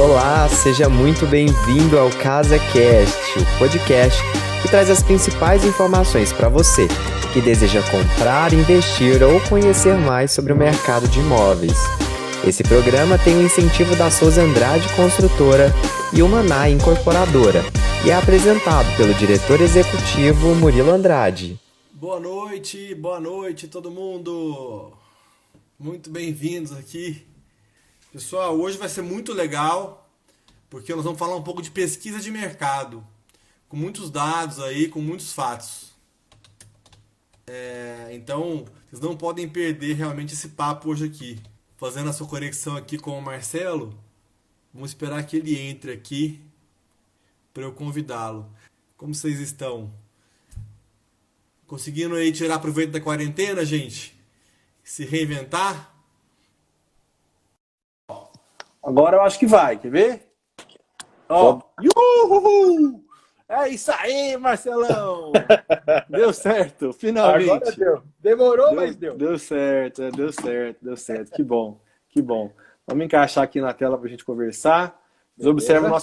Olá, seja muito bem-vindo ao CasaCast, o podcast que traz as principais informações para você que deseja comprar, investir ou conhecer mais sobre o mercado de imóveis. Esse programa tem o incentivo da Souza Andrade Construtora e Humanai Incorporadora e é apresentado pelo diretor executivo Murilo Andrade. Boa noite todo mundo! Muito bem-vindos aqui. Pessoal, hoje vai ser muito legal, porque nós vamos falar um pouco de pesquisa de mercado, com muitos dados aí, com muitos fatos. Então, vocês não podem perder realmente esse papo hoje aqui. Fazendo a sua conexão aqui com o Marcelo, vamos esperar que ele entre aqui para eu convidá-lo. Como vocês estão? Conseguindo aí tirar proveito da quarentena, gente? Se reinventar? Agora eu acho que vai, quer ver? Ó, Yuhu! É isso aí, Marcelão! Deu certo, finalmente. Agora deu. Demorou, mas deu. Deu certo. Que bom. Vamos encaixar aqui na tela para a gente conversar. Vocês observam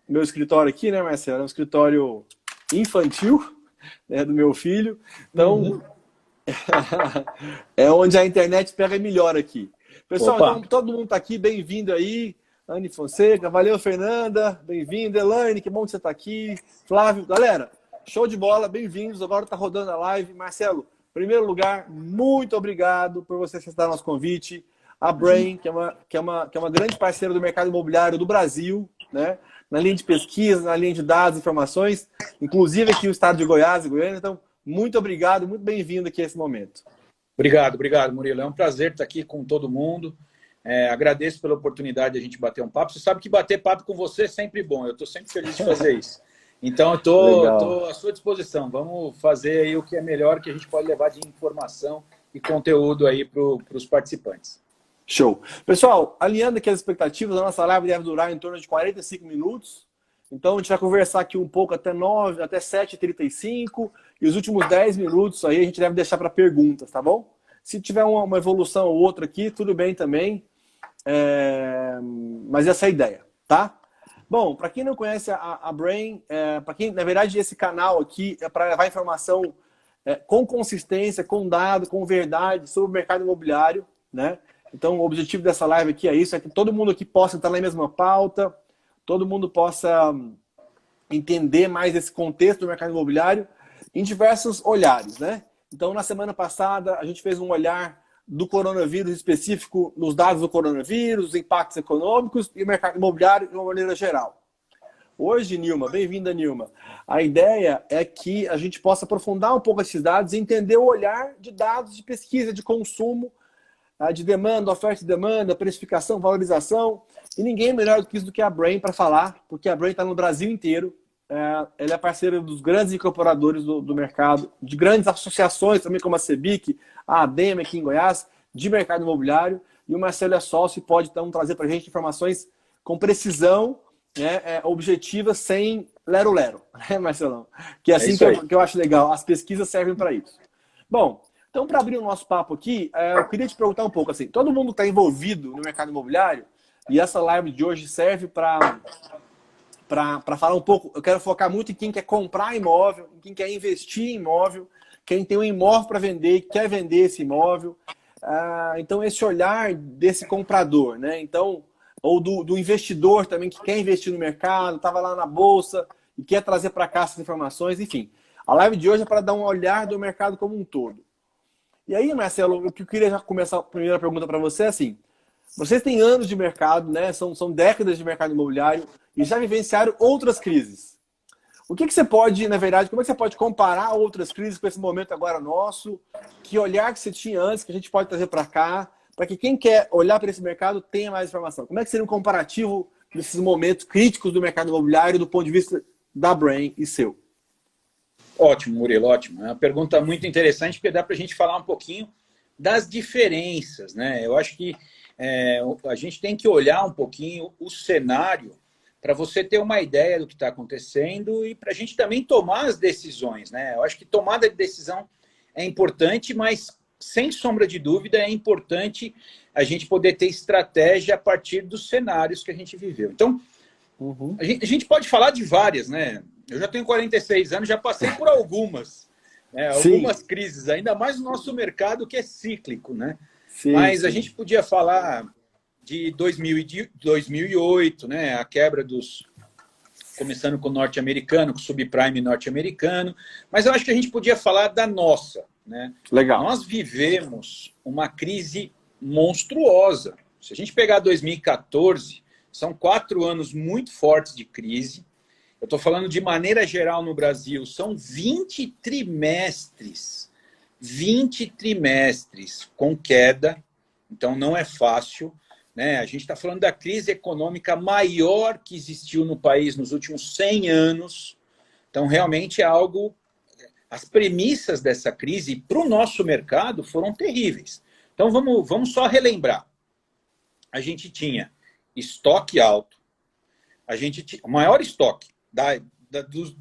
meu escritório aqui, né, Marcelo? É um escritório infantil, né, do meu filho. Então, é onde a internet pega melhor aqui. Pessoal, então, todo mundo está aqui, bem-vindo aí. Anne Fonseca, valeu, Fernanda, bem-vindo. Elaine, que bom que você está aqui. Flávio, galera, show de bola, bem-vindos. Agora está rodando a live. Marcelo, em primeiro lugar, muito obrigado por você aceitar nosso convite. A Brain, que é uma grande parceira do mercado imobiliário do Brasil, né? Na linha de pesquisa, na linha de dados, informações, inclusive aqui no estado de Goiás e Goiânia. Então, muito obrigado, muito bem-vindo aqui a esse momento. Obrigado, Murilo. É um prazer estar aqui com todo mundo. Agradeço pela oportunidade de a gente bater um papo. Você sabe que bater papo com você é sempre bom. Eu estou sempre feliz de fazer isso. Então, eu estou à sua disposição. Vamos fazer aí o que é melhor que a gente pode levar de informação e conteúdo aí para os participantes. Show. Pessoal, alinhando aqui as expectativas, a nossa live deve durar em torno de 45 minutos. Então, a gente vai conversar aqui um pouco até 7h35 e os últimos 10 minutos aí a gente deve deixar para perguntas, tá bom? Se tiver uma evolução ou outra aqui, tudo bem também. Mas essa é a ideia, tá? Bom, para quem não conhece a Brain, para quem, na verdade, esse canal aqui é para levar informação com consistência, com dado, com verdade sobre o mercado imobiliário, né? Então, o objetivo dessa live aqui é isso, é que todo mundo aqui possa estar na mesma pauta, todo mundo possa entender mais esse contexto do mercado imobiliário em diversos olhares, né? Então, na semana passada, a gente fez um olhar do coronavírus específico nos dados do coronavírus, os impactos econômicos e o mercado imobiliário de uma maneira geral. Hoje, Nilma, bem-vinda, Nilma. A ideia é que a gente possa aprofundar um pouco esses dados e entender o olhar de dados de pesquisa, de consumo, de demanda, oferta e demanda, precificação, valorização. E ninguém melhor do que isso do que a Brain para falar, porque a Brain está no Brasil inteiro. Ela é parceira dos grandes incorporadores do mercado, de grandes associações também, como a CEBIC, a ADEMA aqui em Goiás, de mercado imobiliário. E o Marcelo é sócio e pode então trazer para a gente informações com precisão, né, objetiva, sem lero-lero, né, Marcelão? Que é assim que eu acho legal. As pesquisas servem para isso. Bom, então, para abrir o nosso papo aqui, eu queria te perguntar um pouco assim, todo mundo está envolvido no mercado imobiliário e essa live de hoje serve para falar um pouco, eu quero focar muito em quem quer comprar imóvel, em quem quer investir em imóvel, quem tem um imóvel para vender e quer vender esse imóvel. Então, esse olhar desse comprador, né? Então, ou do investidor também que quer investir no mercado, estava lá na bolsa e quer trazer para cá essas informações, enfim. A live de hoje é para dar um olhar do mercado como um todo. E aí, Marcelo, o que eu queria já começar a primeira pergunta para você é assim, vocês têm anos de mercado, né? São décadas de mercado imobiliário e já vivenciaram outras crises. O que você pode, na verdade, como é que você pode comparar outras crises com esse momento agora nosso? Que olhar que você tinha antes, que a gente pode trazer para cá, para que quem quer olhar para esse mercado tenha mais informação? Como é que seria um comparativo desses momentos críticos do mercado imobiliário do ponto de vista da Brain e seu? Ótimo, Murilo, ótimo. É uma pergunta muito interessante, porque dá para a gente falar um pouquinho das diferenças, né? Eu acho que a gente tem que olhar um pouquinho o cenário para você ter uma ideia do que está acontecendo e para a gente também tomar as decisões, né? Eu acho que tomada de decisão é importante, mas sem sombra de dúvida é importante a gente poder ter estratégia a partir dos cenários que a gente viveu. Então, a gente pode falar de várias, né? Eu já tenho 46 anos, já passei por algumas, né? Algumas crises, ainda mais no nosso mercado que é cíclico, né? Mas a gente podia falar de 2008, né? A quebra dos... Começando com o norte-americano, com o subprime norte-americano. Mas eu acho que a gente podia falar da nossa, né? Legal. Nós vivemos uma crise monstruosa. Se a gente pegar 2014, são 4 anos muito fortes de crise. Eu estou falando de maneira geral no Brasil, são 20 trimestres. 20 trimestres com queda, então não é fácil, né? A gente está falando da crise econômica maior que existiu no país nos últimos 100 anos. Então, realmente é algo... As premissas dessa crise para o nosso mercado foram terríveis. Então, vamos só relembrar. A gente tinha estoque alto, a gente tinha o maior estoque,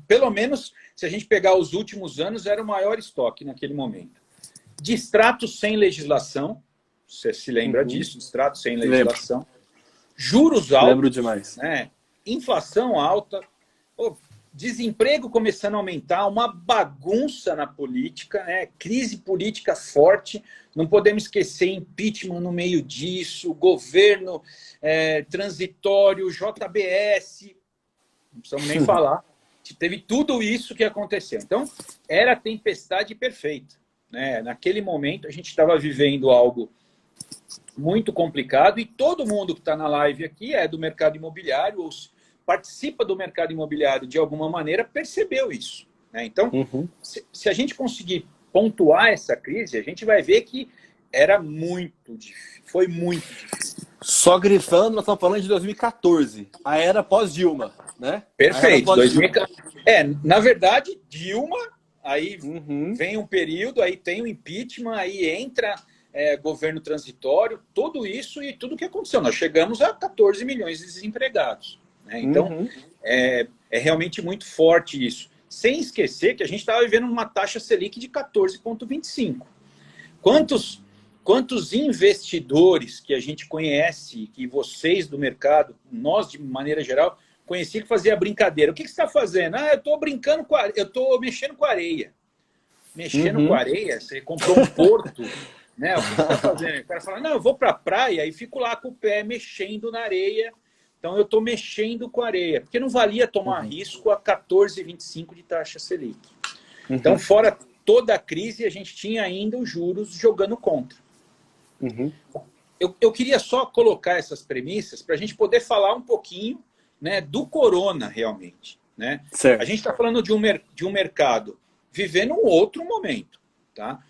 pelo menos, se a gente pegar os últimos anos, era o maior estoque naquele momento. Distrato sem legislação, você se lembra disso, distrato sem legislação. Lembro. Juros altos. Lembro demais. Né? Inflação alta, desemprego começando a aumentar, uma bagunça na política, né? Crise política forte, não podemos esquecer impeachment no meio disso, governo transitório, JBS, não precisamos nem falar. Teve tudo isso que aconteceu. Então, era a tempestade perfeita, né? Naquele momento, a gente estava vivendo algo muito complicado e todo mundo que está na live aqui é do mercado imobiliário ou participa do mercado imobiliário de alguma maneira, percebeu isso, né? Então, se a gente conseguir pontuar essa crise, a gente vai ver que era muito difícil, foi muito difícil. Só grifando, nós estamos falando de 2014, a era pós-Dilma, né? Perfeito. Na verdade, Dilma, aí vem um período, aí tem o impeachment, aí entra governo transitório, tudo isso e tudo que aconteceu. Nós chegamos a 14 milhões de desempregados, né? Então, é realmente muito forte isso. Sem esquecer que a gente estava vivendo uma taxa Selic de 14,25. Quantos investidores que a gente conhece, que vocês do mercado, nós de maneira geral, conheciam que fazia brincadeira. O que você está fazendo? Eu estou brincando eu estou mexendo com areia. Mexendo com areia? Você comprou um porto, né? O que você está fazendo? O cara fala, não, eu vou para a praia e fico lá com o pé mexendo na areia. Então, eu estou mexendo com areia, porque não valia tomar risco a 14,25 de taxa Selic. Então, fora toda a crise, a gente tinha ainda os juros jogando contra. Eu queria só colocar essas premissas para a gente poder falar um pouquinho, né, do corona, realmente, né? A gente está falando de um mercado vivendo um outro momento, tá?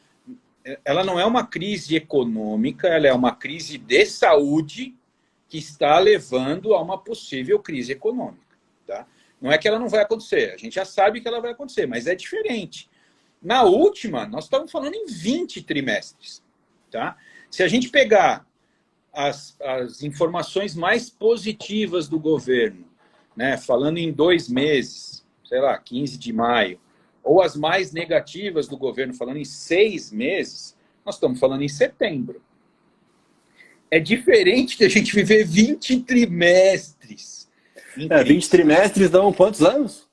Ela não é uma crise econômica, ela é uma crise de saúde que está levando a uma possível crise econômica, tá? Não é que ela não vai acontecer, a gente já sabe que ela vai acontecer, mas é diferente. Na última, nós estamos falando em 20 trimestres, tá? Se a gente pegar as informações mais positivas do governo, né, falando em 2 meses, sei lá, 15 de maio, ou as mais negativas do governo, falando em 6 meses, nós estamos falando em setembro. É diferente de a gente viver 20 trimestres. 20 trimestres dão quantos anos?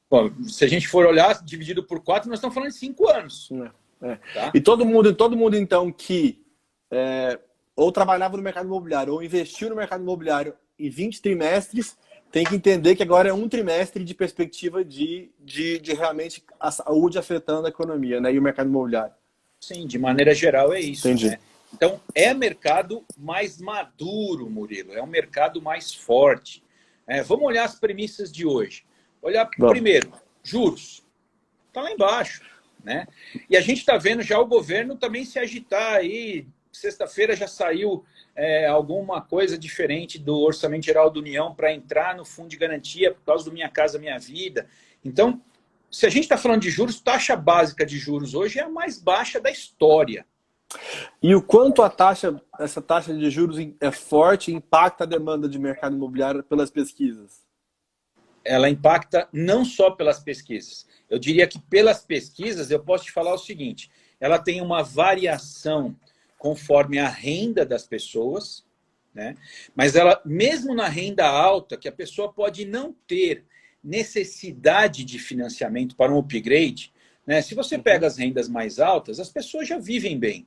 Bom, se a gente for olhar, dividido por 4, nós estamos falando de 5 anos. Tá? E todo mundo então, que ou trabalhava no mercado imobiliário, ou investiu no mercado imobiliário em 20 trimestres, tem que entender que agora é um trimestre de perspectiva de realmente a saúde afetando a economia, né, e o mercado imobiliário. Sim, de maneira geral é isso. Entendi. Né? Então, é mercado mais maduro, Murilo, é um mercado mais forte. Vamos olhar as premissas de hoje. Olhar primeiro, juros. Está lá embaixo, né? E a gente está vendo já o governo também se agitar aí. Sexta-feira já saiu alguma coisa diferente do Orçamento Geral da União para entrar no Fundo de Garantia por causa do Minha Casa Minha Vida. Então, se a gente está falando de juros, taxa básica de juros hoje é a mais baixa da história. E o quanto essa taxa de juros é forte e impacta a demanda de mercado imobiliário pelas pesquisas? Ela impacta não só pelas pesquisas. Eu diria que pelas pesquisas, eu posso te falar o seguinte, ela tem uma variação conforme a renda das pessoas, né? Mas ela, mesmo na renda alta, que a pessoa pode não ter necessidade de financiamento para um upgrade, né? Se você pega as rendas mais altas, as pessoas já vivem bem.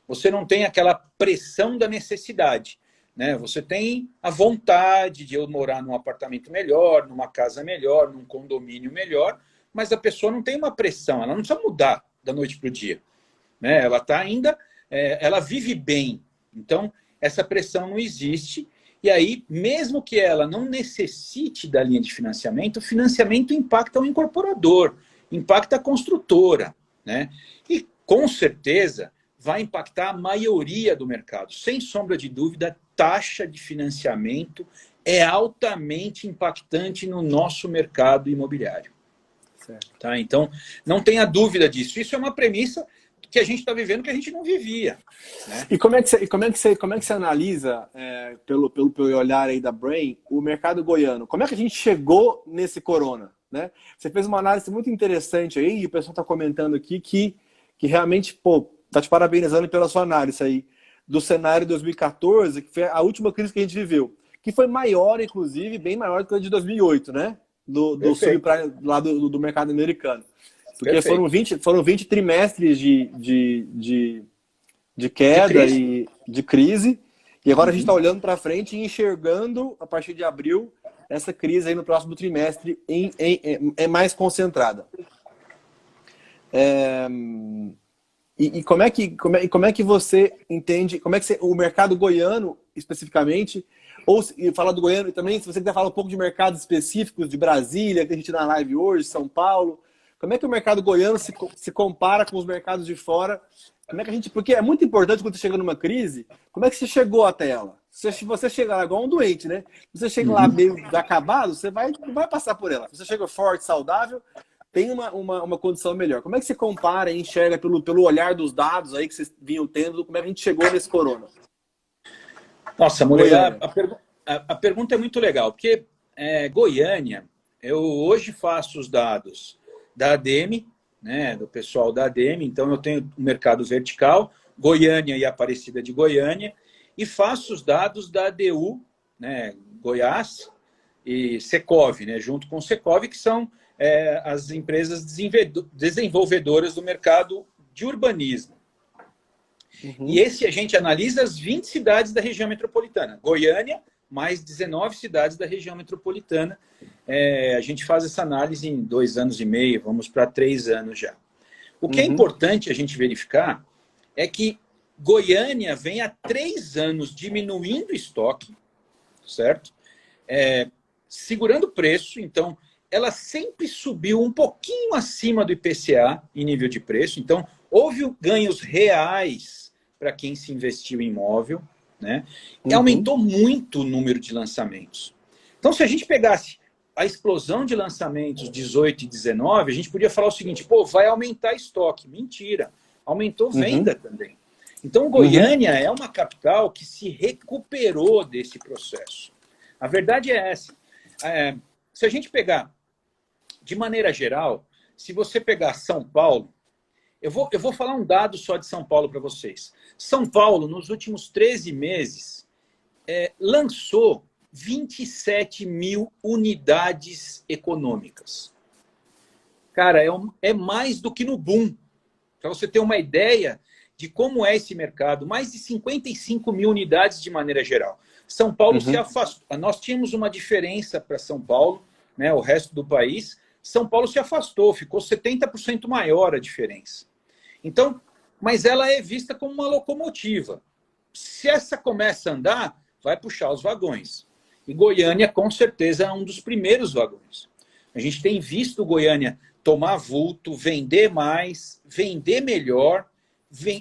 Você não tem aquela pressão da necessidade, né? Você tem a vontade de eu morar num apartamento melhor, numa casa melhor, num condomínio melhor, mas a pessoa não tem uma pressão, ela não precisa mudar da noite para o dia, né? Ela está ainda, ela vive bem. Então, essa pressão não existe. E aí, mesmo que ela não necessite da linha de financiamento, o financiamento impacta o incorporador, impacta a construtora, né? E, com certeza, vai impactar a maioria do mercado. Sem sombra de dúvida, a taxa de financiamento é altamente impactante no nosso mercado imobiliário. Certo. Tá? Então, não tenha dúvida disso. Isso é uma premissa que a gente está vivendo que a gente não vivia, né? E como é que você analisa, pelo olhar aí da Brain, o mercado goiano? Como é que a gente chegou nesse corona, né? Você fez uma análise muito interessante aí, e o pessoal está comentando aqui que realmente, pô, tá te parabenizando pela sua análise aí, do cenário de 2014, que foi a última crise que a gente viveu, que foi maior, inclusive, bem maior do que a de 2008, né? Do subprime lá do mercado americano. Porque foram 20 trimestres de queda e de crise. E agora a gente está olhando para frente e enxergando, a partir de abril, essa crise aí no próximo trimestre é mais concentrada. E como é que você entende, como é que o mercado goiano, especificamente, ou falar do goiano e também, se você quiser falar um pouco de mercados específicos, de Brasília, que a gente tem na live hoje, São Paulo, como é que o mercado goiano se compara com os mercados de fora? Como é que porque é muito importante quando você chega numa crise, como é que você chegou até ela? Se você chegar lá igual um doente, né? Se você chega lá meio acabado, você não vai passar por ela. Se você chega forte, saudável, tem uma condição melhor. Como é que você compara e enxerga pelo olhar dos dados aí que vocês vinham tendo, como é que a gente chegou nesse corona? Nossa, Murilo, a pergunta é muito legal, porque Goiânia, eu hoje faço os dados da ADEME, né, do pessoal da ADEME, então eu tenho o mercado vertical, Goiânia e Aparecida de Goiânia, e faço os dados da ADU, né, Goiás e Secov, né, junto com o Secov, que são as empresas desenvolvedoras do mercado de urbanismo. Uhum. E esse a gente analisa as 20 cidades da região metropolitana. Goiânia, mais 19 cidades da região metropolitana. A gente faz essa análise em 2 anos e meio, vamos para 3 anos já. O que é importante a gente verificar é que Goiânia vem há 3 anos diminuindo o estoque, certo? Segurando o preço, então ela sempre subiu um pouquinho acima do IPCA em nível de preço, então houve ganhos reais para quem se investiu em imóvel, né? E aumentou muito o número de lançamentos. Então, se a gente pegasse a explosão de lançamentos 18 e 19, a gente podia falar o seguinte, pô, vai aumentar estoque. Mentira, aumentou venda também. Então, Goiânia é uma capital que se recuperou desse processo. A verdade é essa. Se a gente pegar, de maneira geral, se você pegar São Paulo, eu vou falar um dado só de São Paulo para vocês. São Paulo, nos últimos 13 meses, lançou 27 mil unidades econômicas. Cara, é mais do que no boom. Para você ter uma ideia de como é esse mercado, mais de 55 mil unidades de maneira geral. São Paulo se afastou. Nós tínhamos uma diferença para São Paulo, né, o resto do país. São Paulo se afastou, ficou 70% maior a diferença. Então, mas ela é vista como uma locomotiva. Se essa começa a andar, vai puxar os vagões. E Goiânia, com certeza, é um dos primeiros vagões. A gente tem visto Goiânia tomar vulto, vender mais, vender melhor,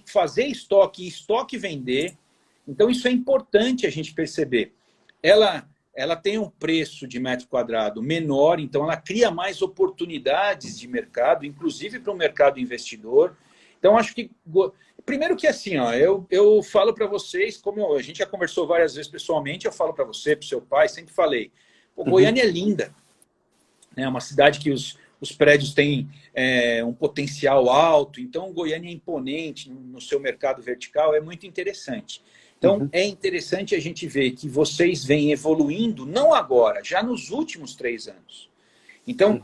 fazer estoque e estoque vender. Então, isso é importante a gente perceber. Ela tem um preço de metro quadrado menor, então ela cria mais oportunidades de mercado, inclusive para o mercado investidor. Então, acho que... Primeiro que assim, ó, eu falo para vocês, como a gente já conversou várias vezes pessoalmente, eu falo para você, para o seu pai, sempre falei, Goiânia é linda. É uma cidade que os os prédios têm um potencial alto, então Goiânia é imponente no seu mercado vertical, é muito interessante. Então, é interessante a gente ver que vocês vêm evoluindo, não agora, já nos últimos 3 anos. Então,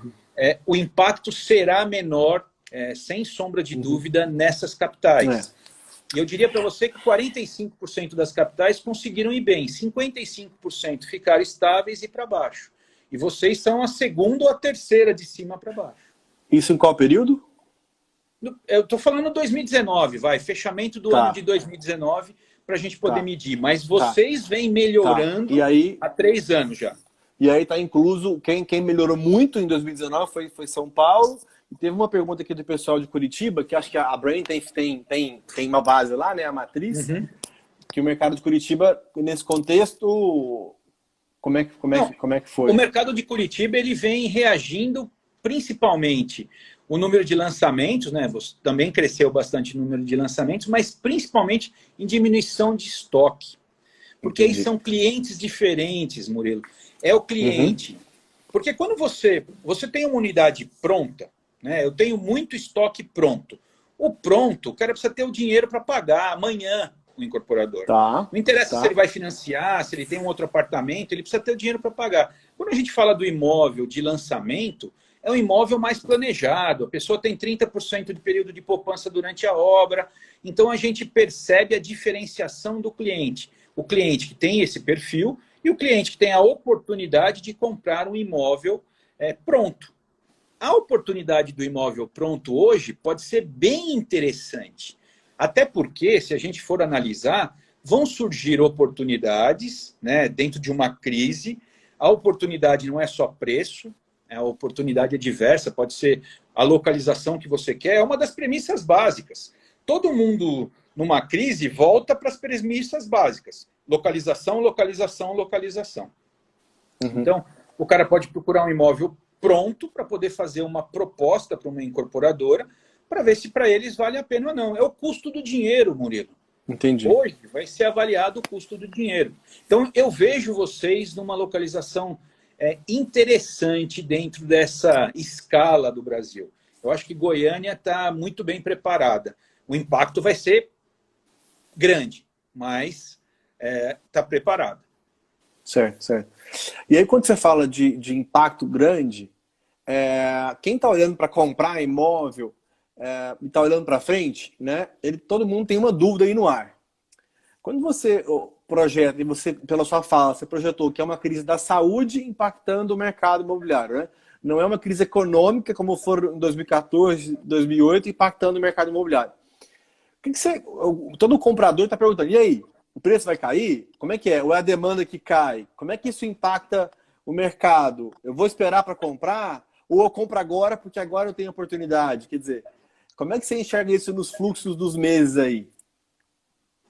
o impacto será menor, sem sombra de dúvida, nessas capitais. E eu diria para você que 45% das capitais conseguiram ir bem, 55% ficaram estáveis e para baixo. E vocês são a segunda ou a terceira de cima para baixo. Isso em qual período? Eu estou falando 2019, fechamento do ano de 2019, para a gente poder medir. Mas vocês vêm melhorando e aí, há 3 anos já. E aí está incluso, quem melhorou muito em 2019 foi São Paulo. E teve uma pergunta aqui do pessoal de Curitiba, que acho que a Brain tem uma base lá, né, a matriz, que o mercado de Curitiba, nesse contexto, como é que foi? O mercado de Curitiba ele vem reagindo principalmente o número de lançamentos, né? Também cresceu bastante o número de lançamentos, mas principalmente em diminuição de estoque. Porque aí são clientes diferentes, Murilo. É o cliente. Porque quando você tem uma unidade pronta, né? Eu tenho muito estoque pronto. O pronto, o cara precisa ter o dinheiro para pagar amanhã o incorporador. Não interessa se ele vai financiar, se ele tem um outro apartamento, ele precisa ter o dinheiro para pagar. Quando a gente fala do imóvel de lançamento, é um imóvel mais planejado. A pessoa tem 30% de período de poupança durante a obra. Então, a gente percebe a diferenciação do cliente. O cliente que tem esse perfil e o cliente que tem a oportunidade de comprar um imóvel pronto. A oportunidade do imóvel pronto hoje pode ser bem interessante. Até porque, se a gente for analisar, vão surgir oportunidades, né, dentro de uma crise. A oportunidade não é só preço, a oportunidade é diversa, pode ser a localização que você quer, é uma das premissas básicas. Todo mundo, numa crise, volta para as premissas básicas. Localização, localização, localização. Então, o cara pode procurar um imóvel pronto para poder fazer uma proposta para uma incorporadora para ver se para eles vale a pena ou não. É o custo do dinheiro, Murilo. Entendi. Hoje vai ser avaliado o custo do dinheiro. Então, eu vejo vocês numa localização interessante dentro dessa escala do Brasil. Eu acho que Goiânia está muito bem preparada. O impacto vai ser grande, mas está preparada. Certo. E aí, quando você fala de impacto grande, quem está olhando para comprar imóvel e está olhando para frente, né? Todo mundo tem uma dúvida aí no ar. Quando você projeta, e você, pela sua fala, você projetou que é uma crise da saúde impactando o mercado imobiliário, né? Não é uma crise econômica, como foram em 2014, 2008, impactando o mercado imobiliário. Todo comprador está perguntando, e aí? O preço vai cair? Como é que é? Ou é a demanda que cai? Como é que isso impacta o mercado? Eu vou esperar para comprar? Ou eu compro agora porque agora eu tenho oportunidade? Quer dizer, como é que você enxerga isso nos fluxos dos meses aí?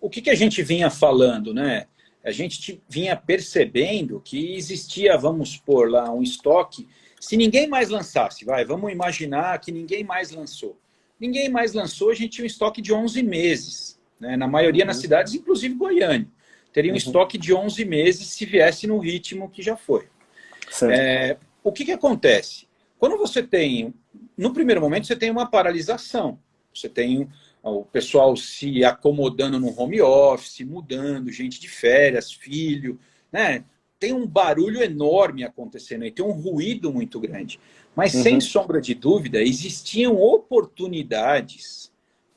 O que a gente vinha falando, né? A gente vinha percebendo que existia, vamos supor lá, um estoque. Se ninguém mais lançasse, vamos imaginar que ninguém mais lançou. Ninguém mais lançou, a gente tinha um estoque de 11 meses. Né? Na maioria das cidades, inclusive Goiânia. Teria um estoque de 11 meses se viesse no ritmo que já foi. O que acontece? Quando você tem... No primeiro momento, você tem uma paralisação. Você tem o pessoal se acomodando no home office, mudando, gente de férias, filho, né? Tem um barulho enorme acontecendo aí, tem um ruído muito grande. Mas, sem sombra de dúvida, existiam oportunidades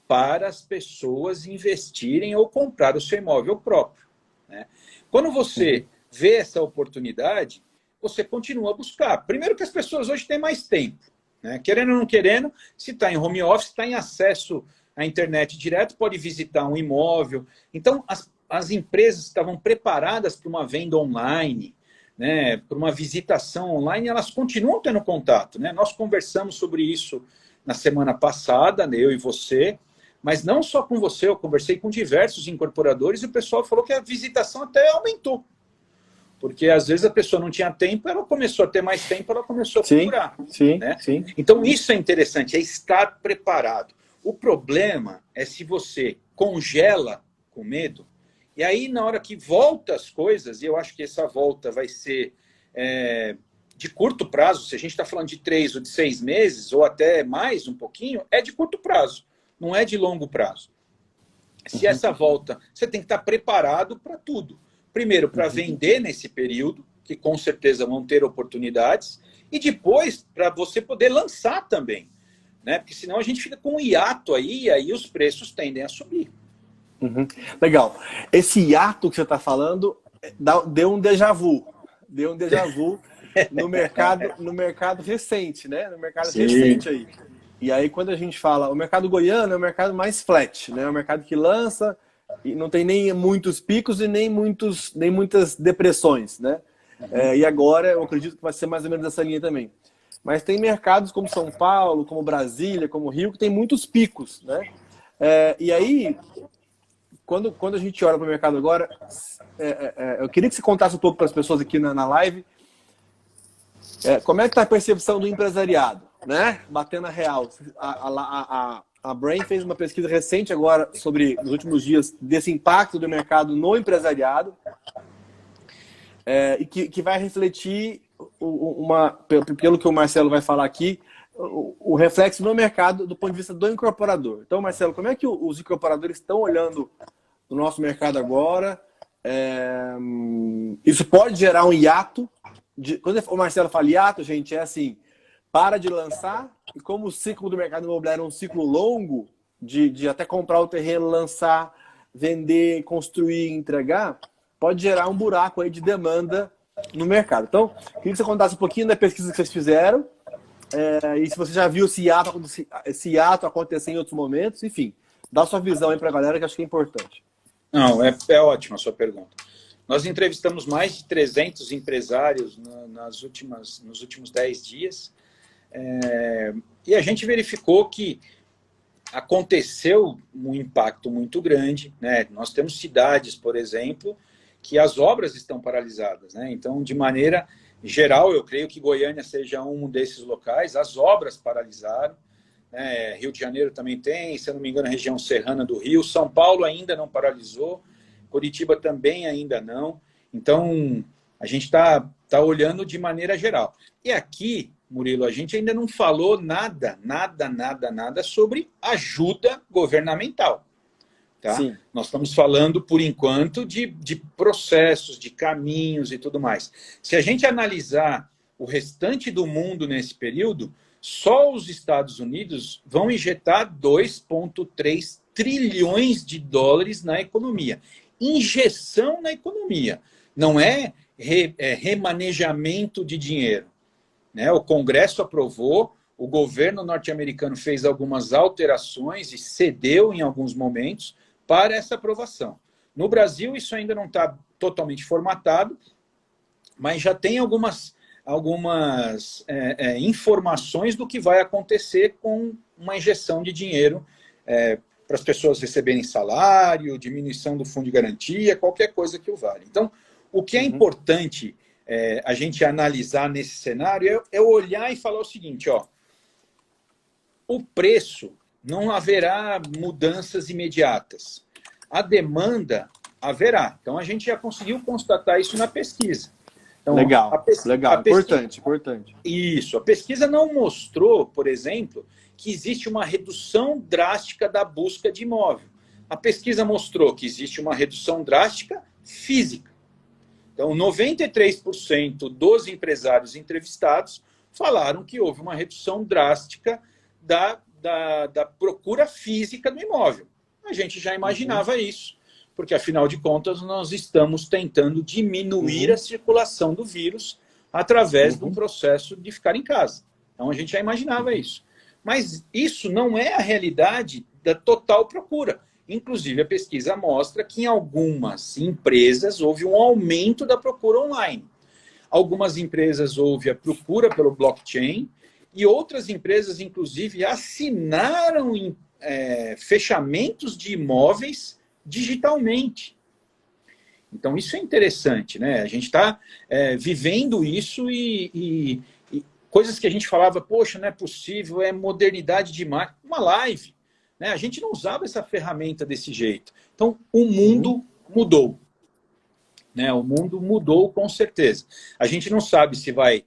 para as pessoas investirem ou comprar o seu imóvel próprio. Né? Quando você vê essa oportunidade, você continua a buscar. Primeiro que as pessoas hoje têm mais tempo. Né? Querendo ou não querendo, se está em home office, está em acesso à internet direto, pode visitar um imóvel. Então, as empresas estavam preparadas para uma venda online, né, para uma visitação online, elas continuam tendo contato. Né? Nós conversamos sobre isso na semana passada, né, eu e você, mas não só com você, eu conversei com diversos incorporadores e o pessoal falou que a visitação até aumentou. Porque às vezes a pessoa não tinha tempo, ela começou a ter mais tempo, ela começou a procurar. Sim. Então isso é interessante, é estar preparado. O problema é se você congela com medo, e aí na hora que volta as coisas, e eu acho que essa volta vai ser de curto prazo, se a gente está falando de 3 ou de 6 meses, ou até mais um pouquinho, é de curto prazo, não é de longo prazo. Se essa volta, você tem que estar preparado para tudo. Primeiro, para vender nesse período, que com certeza vão ter oportunidades, e depois para você poder lançar também, né? Porque senão a gente fica com um hiato aí, e aí os preços tendem a subir. Legal. Esse hiato que você está falando deu um déjà vu. Deu um déjà vu no mercado recente, né? No mercado recente aí. E aí, quando a gente fala, o mercado goiano é o mercado mais flat, né? É o mercado que lança e não tem nem muitos picos e nem muitas depressões, né? E agora, eu acredito que vai ser mais ou menos essa linha também. Mas tem mercados como São Paulo, como Brasília, como Rio, que tem muitos picos, né? E aí, quando a gente olha para o mercado agora, eu queria que você contasse um pouco para as pessoas aqui na live, como é que está a percepção do empresariado, né? Batendo a real. A Brain fez uma pesquisa recente agora sobre, nos últimos dias, desse impacto do mercado no empresariado, e que vai refletir, pelo que o Marcelo vai falar aqui, o reflexo no mercado do ponto de vista do incorporador. Então, Marcelo, como é que os incorporadores estão olhando no nosso mercado agora? Isso pode gerar um hiato. Quando o Marcelo fala hiato, gente, é assim, para de lançar, e como o ciclo do mercado imobiliário é um ciclo longo, de até comprar o terreno, lançar, vender, construir, entregar, pode gerar um buraco aí de demanda no mercado. Então, queria que você contasse um pouquinho da pesquisa que vocês fizeram, e se você já viu esse hiato acontecer em outros momentos, enfim, dá sua visão aí para a galera, que acho que é importante. Não, é ótima a sua pergunta. Nós entrevistamos mais de 300 empresários nos últimos 10 dias, e a gente verificou que aconteceu um impacto muito grande, né? Nós temos cidades, por exemplo, que as obras estão paralisadas, né? Então, de maneira geral, eu creio que Goiânia seja um desses locais, as obras paralisaram, né? Rio de Janeiro também tem, se eu não me engano, a região serrana do Rio, São Paulo ainda não paralisou, Curitiba também ainda não. Então, a gente está olhando de maneira geral. E aqui, Murilo, a gente ainda não falou nada sobre ajuda governamental. Tá? Nós estamos falando, por enquanto, de processos, de caminhos e tudo mais. Se a gente analisar o restante do mundo nesse período, só os Estados Unidos vão injetar 2,3 trilhões de dólares na economia. Injeção na economia. Não é remanejamento de dinheiro. Né? O Congresso aprovou, o governo norte-americano fez algumas alterações e cedeu em alguns momentos para essa aprovação. No Brasil, isso ainda não está totalmente formatado, mas já tem algumas informações do que vai acontecer com uma injeção de dinheiro para as pessoas receberem salário, diminuição do fundo de garantia, qualquer coisa que o vale. Então, o que é importante a gente analisar nesse cenário é olhar e falar o seguinte, ó, o preço não haverá mudanças imediatas. A demanda haverá. Então, a gente já conseguiu constatar isso na pesquisa. Então, legal. Importante. Isso. A pesquisa não mostrou, por exemplo, que existe uma redução drástica da busca de imóvel. A pesquisa mostrou que existe uma redução drástica física. Então, 93% dos empresários entrevistados falaram que houve uma redução drástica da procura física do imóvel. A gente já imaginava isso, porque, afinal de contas, nós estamos tentando diminuir a circulação do vírus através de um processo de ficar em casa. Então, a gente já imaginava isso. Mas isso não é a realidade da total procura. Inclusive, a pesquisa mostra que em algumas empresas houve um aumento da procura online. Algumas empresas houve a procura pelo blockchain e outras empresas, inclusive, assinaram fechamentos de imóveis digitalmente. Então, isso é interessante, né? A gente está vivendo isso e coisas que a gente falava, poxa, não é possível, é modernidade demais. Uma live. Né? A gente não usava essa ferramenta desse jeito. Então, o mundo mudou. Né? O mundo mudou com certeza. A gente não sabe se vai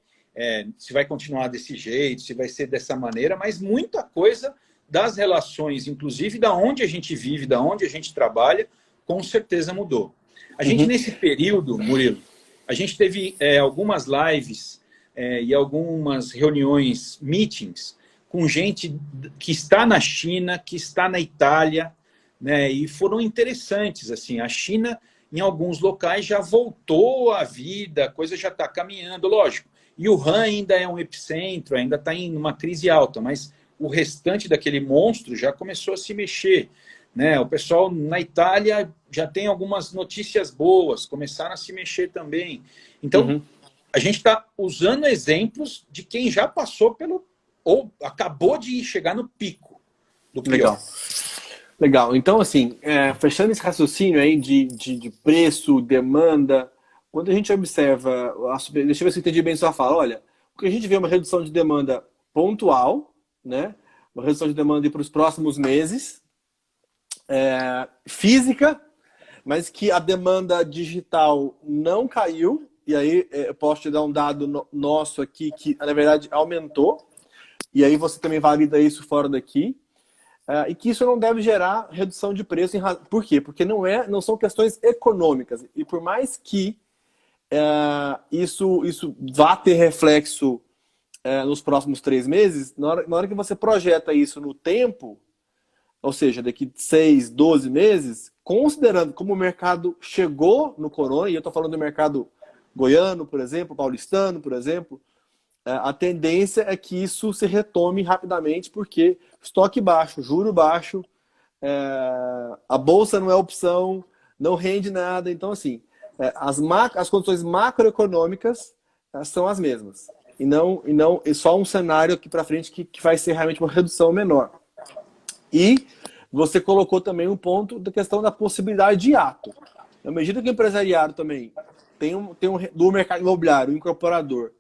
se vai continuar desse jeito, se vai ser dessa maneira, mas muita coisa das relações, inclusive da onde a gente vive, da onde a gente trabalha, com certeza mudou. A gente, nesse período, Murilo, a gente teve algumas lives e algumas reuniões, meetings, com gente que está na China, que está na Itália, né, e foram interessantes. Assim, a China, em alguns locais, já voltou à vida, a coisa já está caminhando, lógico. E o Han ainda é um epicentro, ainda está em uma crise alta, mas o restante daquele monstro já começou a se mexer. Né? O pessoal na Itália já tem algumas notícias boas, começaram a se mexer também. Então, a gente está usando exemplos de quem já passou pelo... ou acabou de chegar no pico do pior. Legal. Então, assim, fechando esse raciocínio aí de preço, demanda, quando a gente observa... Deixa eu ver se eu entendi bem sua fala. Olha, o que a gente vê é uma redução de demanda pontual, né? Uma redução de demanda para os próximos meses, física, mas que a demanda digital não caiu, e aí eu posso te dar um dado nosso aqui que, na verdade, aumentou, e aí você também valida isso fora daqui, e que isso não deve gerar redução de preço. Por quê? Porque não são questões econômicas, e por mais que isso vá ter reflexo nos próximos 3 meses, na hora que você projeta isso no tempo, ou seja, daqui 6, 12 meses, considerando como o mercado chegou no corona, e eu estou falando do mercado goiano, por exemplo, paulistano, por exemplo, a tendência é que isso se retome rapidamente, porque estoque baixo, juro baixo, a bolsa não é opção, não rende nada. Então, assim, as condições macroeconômicas são as mesmas. E não só um cenário aqui para frente que vai ser realmente uma redução menor. E você colocou também um ponto da questão da possibilidade de hiato. Na medida que o empresariado também do mercado imobiliário, o incorporador,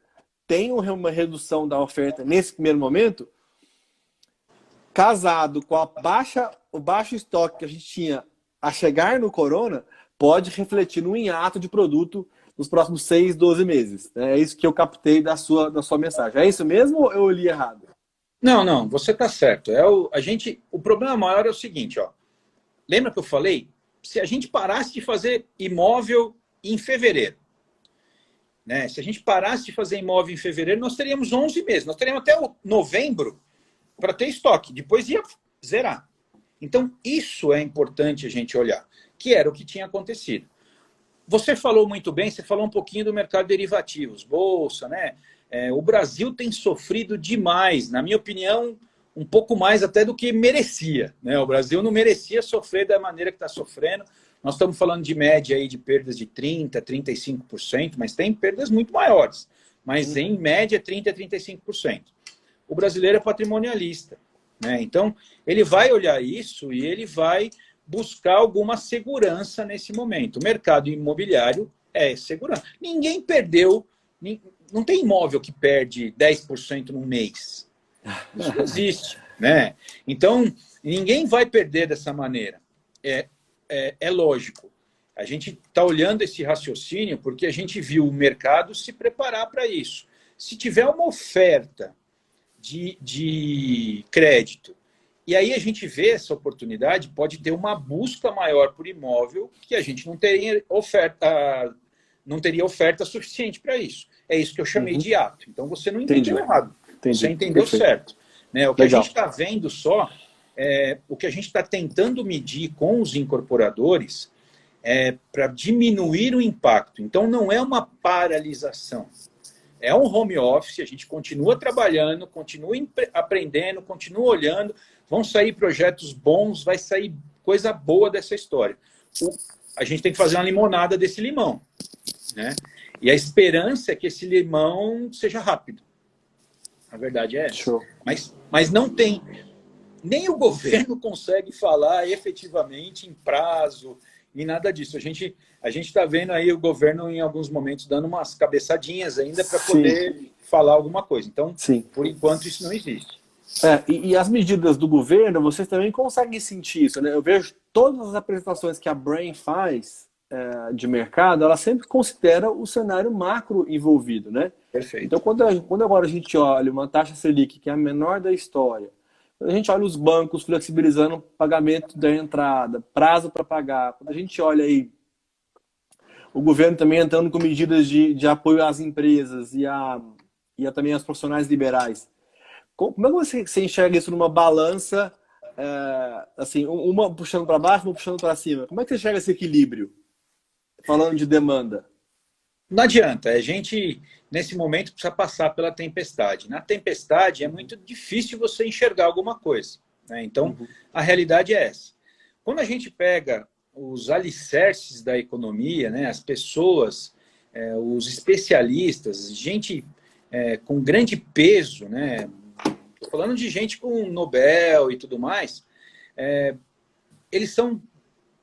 tem uma redução da oferta nesse primeiro momento, casado com o baixo estoque que a gente tinha a chegar no corona, pode refletir num hiato de produto nos próximos 6, 12 meses. É isso que eu captei da sua mensagem. É isso mesmo ou eu li errado? Não, você está certo. O problema maior é o seguinte, ó. Lembra que eu falei? Se a gente parasse de fazer imóvel em fevereiro, né? Se a gente parasse de fazer imóvel em fevereiro, nós teríamos 11 meses. Nós teríamos até novembro para ter estoque. Depois ia zerar. Então, isso é importante a gente olhar, que era o que tinha acontecido. Você falou muito bem, você falou um pouquinho do mercado de derivativos, bolsa, né? O Brasil tem sofrido demais, na minha opinião, um pouco mais até do que merecia, né? O Brasil não merecia sofrer da maneira que está sofrendo. Nós estamos falando de média aí de perdas de 30%, 35%, mas tem perdas muito maiores. Mas em média 30% a 35%. O brasileiro é patrimonialista, né? Então, ele vai olhar isso e ele vai buscar alguma segurança nesse momento. O mercado imobiliário é segurança. Ninguém perdeu... Não tem imóvel que perde 10% num mês. Isso não existe, né? Então, ninguém vai perder dessa maneira. É lógico. A gente está olhando esse raciocínio porque a gente viu o mercado se preparar para isso. Se tiver uma oferta de crédito, e aí a gente vê essa oportunidade, pode ter uma busca maior por imóvel que a gente não teria oferta suficiente para isso. É isso que eu chamei de hiato. Então, você não entendeu errado. Você entendeu certo. Né? O que a gente está vendo o que a gente está tentando medir com os incorporadores para diminuir o impacto. Então, não é uma paralisação. É um home office, a gente continua trabalhando, continua aprendendo, continua olhando, vão sair projetos bons, vai sair coisa boa dessa história. A gente tem que fazer uma limonada desse limão, né? E a esperança é que esse limão seja rápido. A verdade é essa. Show. Mas não tem. Nem o governo consegue falar efetivamente em prazo e nada disso. A gente está vendo aí o governo, em alguns momentos, dando umas cabeçadinhas ainda para poder falar alguma coisa. Então, por enquanto, isso não existe. E as medidas do governo, vocês também conseguem sentir isso, né? Eu vejo todas as apresentações que a Brain faz, de mercado, ela sempre considera o cenário macro envolvido, né? Perfeito. Então, quando agora a gente olha uma taxa Selic, que é a menor da história, quando a gente olha os bancos flexibilizando o pagamento da entrada, prazo para pagar, quando a gente olha aí o governo também entrando com medidas de apoio às empresas e também aos profissionais liberais, como é que você enxerga isso numa balança, assim, uma puxando para baixo, uma puxando para cima? Como é que você enxerga esse equilíbrio? Falando de demanda. Não adianta, a gente, nesse momento, precisa passar pela tempestade. Na tempestade é muito difícil você enxergar alguma coisa, né? Então, a realidade é essa. Quando a gente pega os alicerces da economia, né, as pessoas, os especialistas, gente com grande peso, né? Estou falando de gente com Nobel e tudo mais, eles são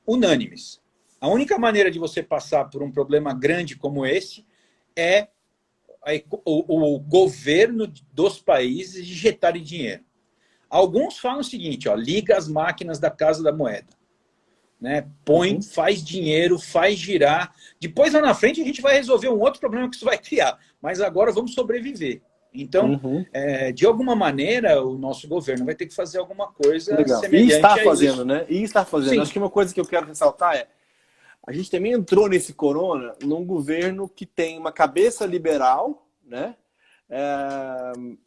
unânimes. A única maneira de você passar por um problema grande como esse é o governo dos países injetarem dinheiro. Alguns falam o seguinte, ó, liga as máquinas da Casa da Moeda, né? Põe, faz dinheiro, faz girar. Depois, lá na frente, a gente vai resolver um outro problema que isso vai criar. Mas agora vamos sobreviver. Então, de alguma maneira, o nosso governo vai ter que fazer alguma coisa semelhante e está a fazendo, isso. né? E está fazendo. Sim. Acho que uma coisa que eu quero ressaltar a gente também entrou nesse corona num governo que tem uma cabeça liberal, né?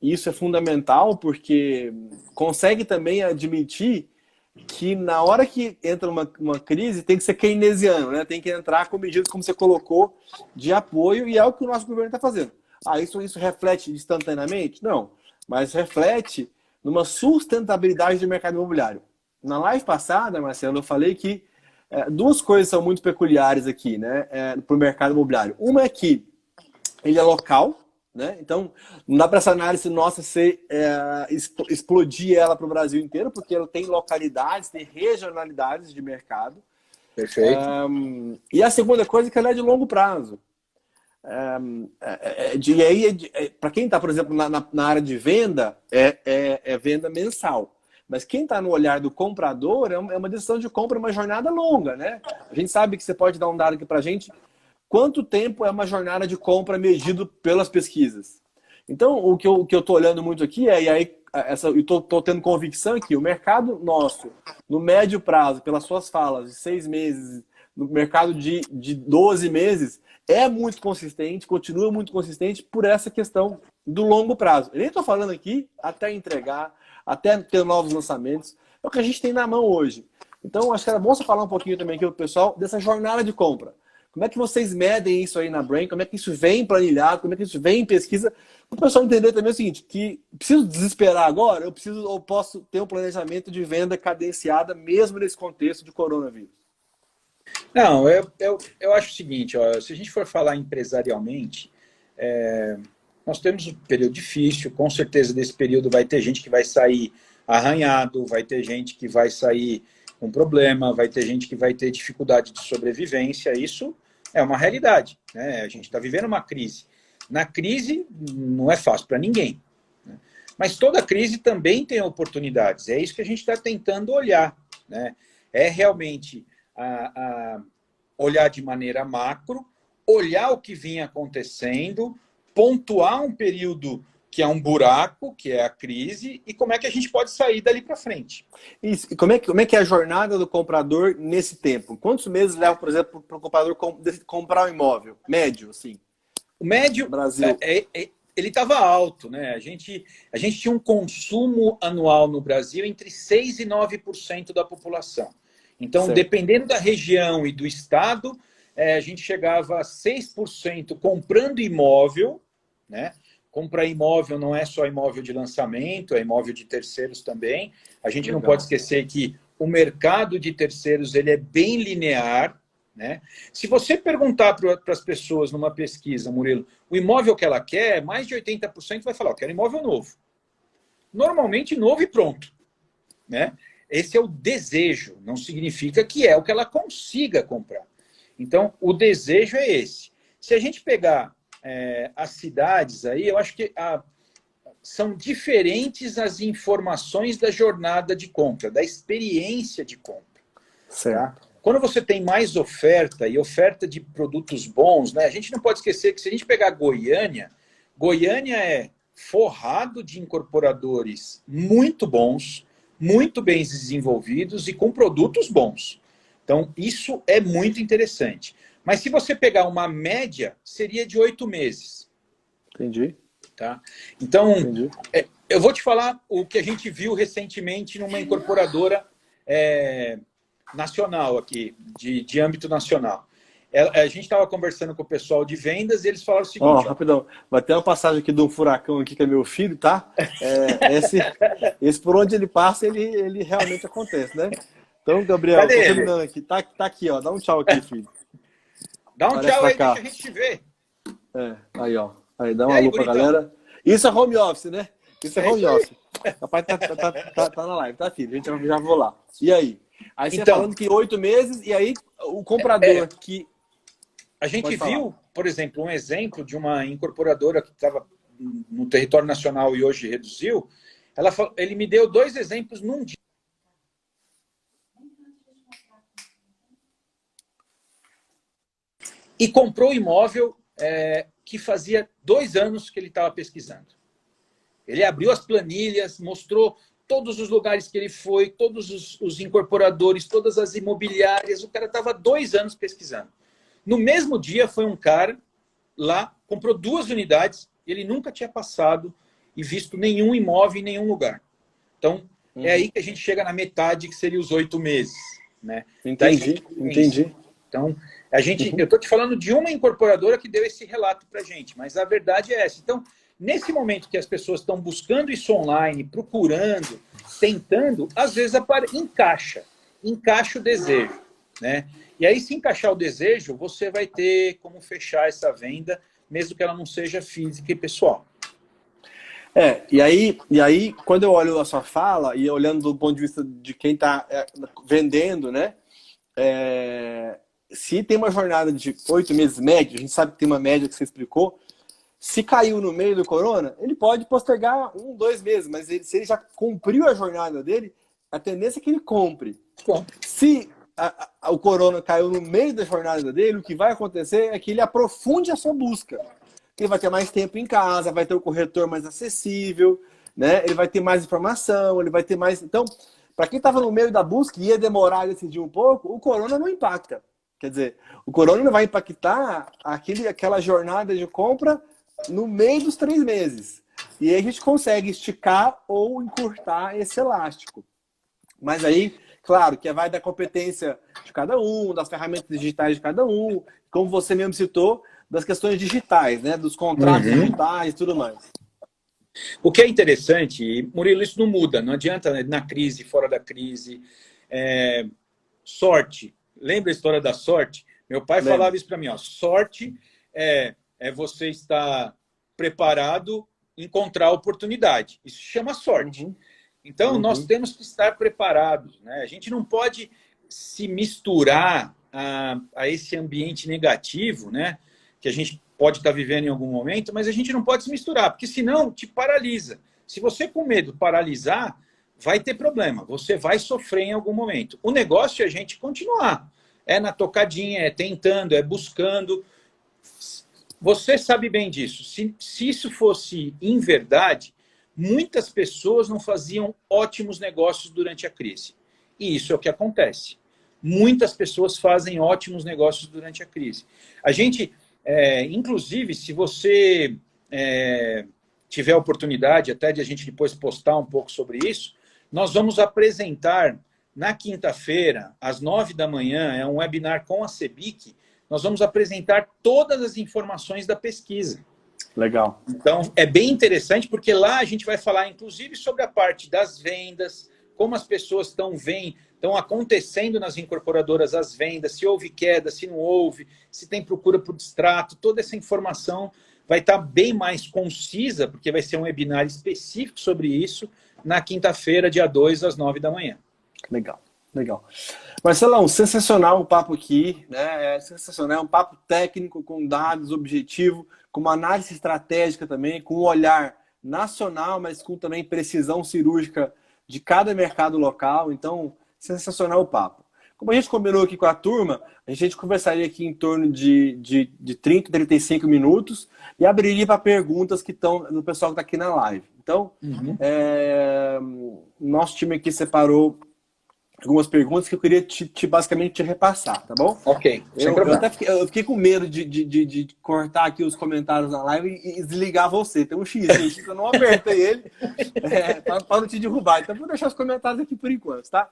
Isso é fundamental porque consegue também admitir que na hora que entra uma crise tem que ser keynesiano, né? Tem que entrar com medidas, como você colocou, de apoio, e é o que o nosso governo está fazendo. Isso reflete instantaneamente? Não, mas reflete numa sustentabilidade do mercado imobiliário. Na live passada, Marcelo, eu falei que duas coisas são muito peculiares aqui, né, para o mercado imobiliário. Uma é que ele é local, né? Então não dá para essa análise nossa explodir ela para o Brasil inteiro, porque ela tem localidades, tem regionalidades de mercado. Perfeito. E a segunda coisa é que ela é de longo prazo. Para quem está, por exemplo, na área de venda, é venda mensal. Mas quem está no olhar do comprador é uma decisão de compra, uma jornada longa, né? A gente sabe que você pode dar um dado aqui para a gente. Quanto tempo é uma jornada de compra medido pelas pesquisas? Então, o que eu estou olhando muito aqui eu estou tendo convicção que o mercado nosso, no médio prazo, pelas suas falas, de 6 meses, no mercado de 12 meses, é muito consistente, continua muito consistente por essa questão do longo prazo. Eu nem estou falando aqui até entregar, até ter novos lançamentos. É o que a gente tem na mão hoje. Então, acho que era bom você falar um pouquinho também aqui para o pessoal dessa jornada de compra. Como é que vocês medem isso aí na Brain? Como é que isso vem planilhado? Como é que isso vem em pesquisa? Para o pessoal entender também o seguinte, que preciso desesperar agora, eu posso ter um planejamento de venda cadenciada mesmo nesse contexto de coronavírus. Não, eu acho o seguinte, ó, se a gente for falar empresarialmente, nós temos um período difícil, com certeza desse período vai ter gente que vai sair arranhado, vai ter gente que vai sair com problema, vai ter gente que vai ter dificuldade de sobrevivência, isso é uma realidade, né? A gente está vivendo uma crise. Na crise não é fácil para ninguém, né? Mas toda crise também tem oportunidades, é isso que a gente está tentando olhar, né? É realmente olhar de maneira macro, olhar o que vinha acontecendo, pontuar um período que é um buraco, que é a crise, e como é que a gente pode sair dali para frente. Isso. E como é que é a jornada do comprador nesse tempo? Quantos meses leva, por exemplo, para o comprador comprar um imóvel? Médio, assim. O médio, Brasil. Ele estava alto, né? A gente tinha um consumo anual no Brasil entre 6% e 9% da população. Então, certo, dependendo da região e do estado, a gente chegava a 6% comprando imóvel, né? Comprar imóvel não é só imóvel de lançamento, é imóvel de terceiros também. A gente não pode esquecer que o mercado de terceiros ele é bem linear, né? Se você perguntar para as pessoas numa pesquisa, Murilo, o imóvel que ela quer, mais de 80% vai falar, eu quero imóvel novo. Normalmente novo e pronto, né? Esse é o desejo, não significa que é o que ela consiga comprar. Então, o desejo é esse. Se a gente pegar as cidades aí, eu acho que são diferentes as informações da jornada de compra, da experiência de compra. certo. Tá? quando você tem mais oferta e oferta de produtos bons, né? A gente não pode esquecer que se a gente pegar Goiânia, Goiânia é forrado de incorporadores muito bons, muito bem desenvolvidos e com produtos bons. Então, isso é muito interessante. Mas se você pegar uma média, seria de 8 meses. Entendi. Tá? Então, Entendi. Eu vou te falar o que a gente viu recentemente numa incorporadora nacional aqui, de âmbito nacional. A gente estava conversando com o pessoal de vendas e eles falaram o seguinte... Rapidão, vai ter uma passagem aqui de um furacão aqui que é meu filho, tá? Esse por onde ele passa, ele realmente acontece, né? Então, Gabriel, tô terminando aqui. Tá aqui, ó. Dá um tchau aqui, filho. Dá um tchau aí, deixa a gente te ver. Aí, ó. Aí, dá uma alô pra galera. Isso é home office, né? Isso é home office. Rapaz, tá na live, tá, filho? A gente já vou lá. E aí? Aí você então, falando que 8 meses, e aí o comprador que... A gente viu, por exemplo, um exemplo de uma incorporadora que estava no território nacional e hoje reduziu. Ele me deu 2 exemplos num dia. E comprou imóvel que fazia 2 anos que ele estava pesquisando. Ele abriu as planilhas, mostrou todos os lugares que ele foi, todos os incorporadores, todas as imobiliárias. O cara estava 2 anos pesquisando. No mesmo dia, foi um cara lá, comprou 2 unidades, ele nunca tinha passado e visto nenhum imóvel em nenhum lugar. Então, é aí que a gente chega na metade, que seria os 8 meses. Né? Entendi. Então, eu estou te falando de uma incorporadora que deu esse relato para a gente, mas a verdade é essa. Então, nesse momento que as pessoas estão buscando isso online, procurando, tentando, às vezes encaixa o desejo. Né? E aí, se encaixar o desejo, você vai ter como fechar essa venda, mesmo que ela não seja física e pessoal. E aí, quando eu olho a sua fala, e olhando do ponto de vista de quem está vendendo, né? Se tem uma jornada de 8 meses média, a gente sabe que tem uma média que você explicou, se caiu no meio do corona, ele pode postergar 1, 2 meses, mas se ele já cumpriu a jornada dele, a tendência é que ele compre. Bom. Se o corona caiu no meio da jornada dele, o que vai acontecer é que ele aprofunde a sua busca. Ele vai ter mais tempo em casa, vai ter o corretor mais acessível, né? Ele vai ter mais informação, ele vai ter mais... Então, para quem estava no meio da busca e ia demorar a decidir um pouco, o corona não impacta. Quer dizer, o corona não vai impactar aquela jornada de compra no meio dos 3 meses. E aí a gente consegue esticar ou encurtar esse elástico. Mas aí, claro, que vai da competência de cada um, das ferramentas digitais de cada um, como você mesmo citou, das questões digitais, né? Dos contratos digitais e tudo mais. O que é interessante, e, Murilo, isso não muda, não adianta na crise, fora da crise. Sorte. Lembra a história da sorte? Meu pai falava isso para mim, ó, sorte é você estar preparado, encontrar oportunidade. Isso se chama sorte. Então, nós temos que estar preparados. Né? A gente não pode se misturar a esse ambiente negativo, né? Que a gente pode estar vivendo em algum momento, mas a gente não pode se misturar, porque senão te paralisa. Se você com medo paralisar, vai ter problema. Você vai sofrer em algum momento. O negócio é a gente continuar. É na tocadinha, é tentando, é buscando. Você sabe bem disso. Se isso fosse em verdade, muitas pessoas não faziam ótimos negócios durante a crise. E isso é o que acontece. Muitas pessoas fazem ótimos negócios durante a crise. A gente, inclusive, se você tiver a oportunidade até de a gente depois postar um pouco sobre isso, nós vamos apresentar na quinta-feira, às 9 da manhã, é um webinar com a CEBIC, nós vamos apresentar todas as informações da pesquisa. Legal. Então, é bem interessante, porque lá a gente vai falar, inclusive, sobre a parte das vendas, como as pessoas estão acontecendo nas incorporadoras as vendas, se houve queda, se não houve, se tem procura por distrato, toda essa informação vai estar bem mais concisa, porque vai ser um webinar específico sobre isso, na quinta-feira, dia 2, às 9 da manhã. Legal, legal. Marcelão, sensacional o papo aqui, né? É sensacional, é um papo técnico, com dados, objetivo, com uma análise estratégica também, com um olhar nacional, mas com também precisão cirúrgica de cada mercado local. Então, sensacional o papo. Como a gente combinou aqui com a turma, a gente conversaria aqui em torno de 30, 35 minutos e abriria para perguntas que estão do pessoal que está aqui na live. Então, nosso time aqui separou algumas perguntas que eu queria basicamente te repassar, tá bom? Ok, sem problema. Eu fiquei com medo de cortar aqui os comentários na live e desligar você. Tem um X que eu não apertei ele para não te derrubar. Então, vou deixar os comentários aqui por enquanto, tá?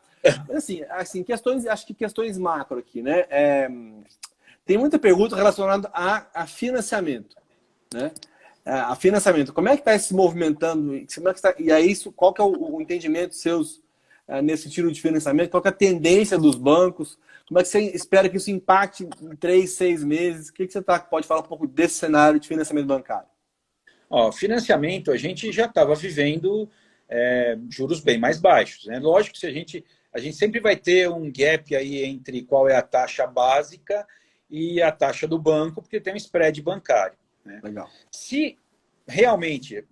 Mas, assim acho que questões macro aqui, né? Tem muita pergunta relacionada a financiamento, né? A financiamento, como é que está se movimentando? E aí, qual que é o entendimento seus nesse sentido de financiamento? Qual que é a tendência dos bancos? Como é que você espera que isso impacte em 3, 6 meses? O que você pode falar um pouco desse cenário de financiamento bancário? Financiamento, a gente já estava vivendo juros bem mais baixos, né? Lógico que a gente sempre vai ter um gap aí entre qual é a taxa básica e a taxa do banco, porque tem um spread bancário, né? Legal. Se realmente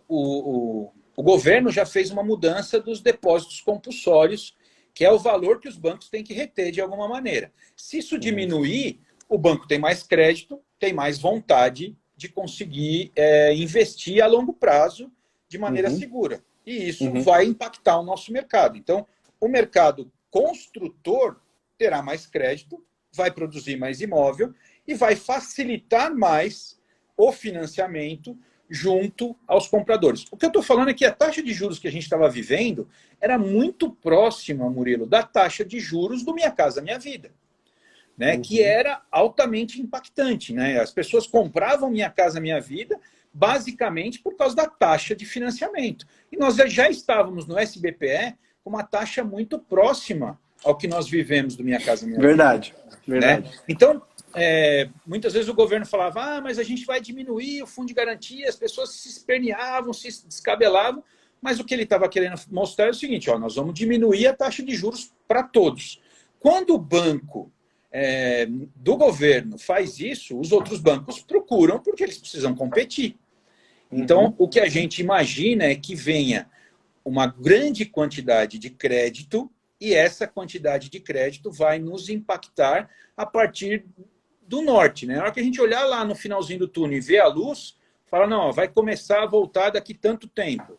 o governo já fez uma mudança dos depósitos compulsórios, que é o valor que os bancos têm que reter de alguma maneira. Se isso diminuir, o banco tem mais crédito, tem mais vontade de conseguir investir a longo prazo de maneira segura. E isso vai impactar o nosso mercado. Então, o mercado construtor terá mais crédito, vai produzir mais imóvel e vai facilitar mais o financiamento junto aos compradores. O que eu estou falando é que a taxa de juros que a gente estava vivendo era muito próxima, Murilo, da taxa de juros do Minha Casa Minha Vida, né? Que era altamente impactante, né? As pessoas compravam Minha Casa Minha Vida basicamente por causa da taxa de financiamento. E nós já estávamos no SBPE com uma taxa muito próxima ao que nós vivemos do Minha Casa Minha Vida. Verdade. Né? Então, muitas vezes o governo falava, mas a gente vai diminuir o fundo de garantia, as pessoas se esperneavam, se descabelavam, mas o que ele estava querendo mostrar é o seguinte, nós vamos diminuir a taxa de juros para todos. Quando o banco do governo faz isso, os outros bancos procuram porque eles precisam competir. Então, o que a gente imagina é que venha uma grande quantidade de crédito e essa quantidade de crédito vai nos impactar a partir do norte, né? Na hora que a gente olhar lá no finalzinho do túnel e ver a luz, fala, não, vai começar a voltar daqui tanto tempo.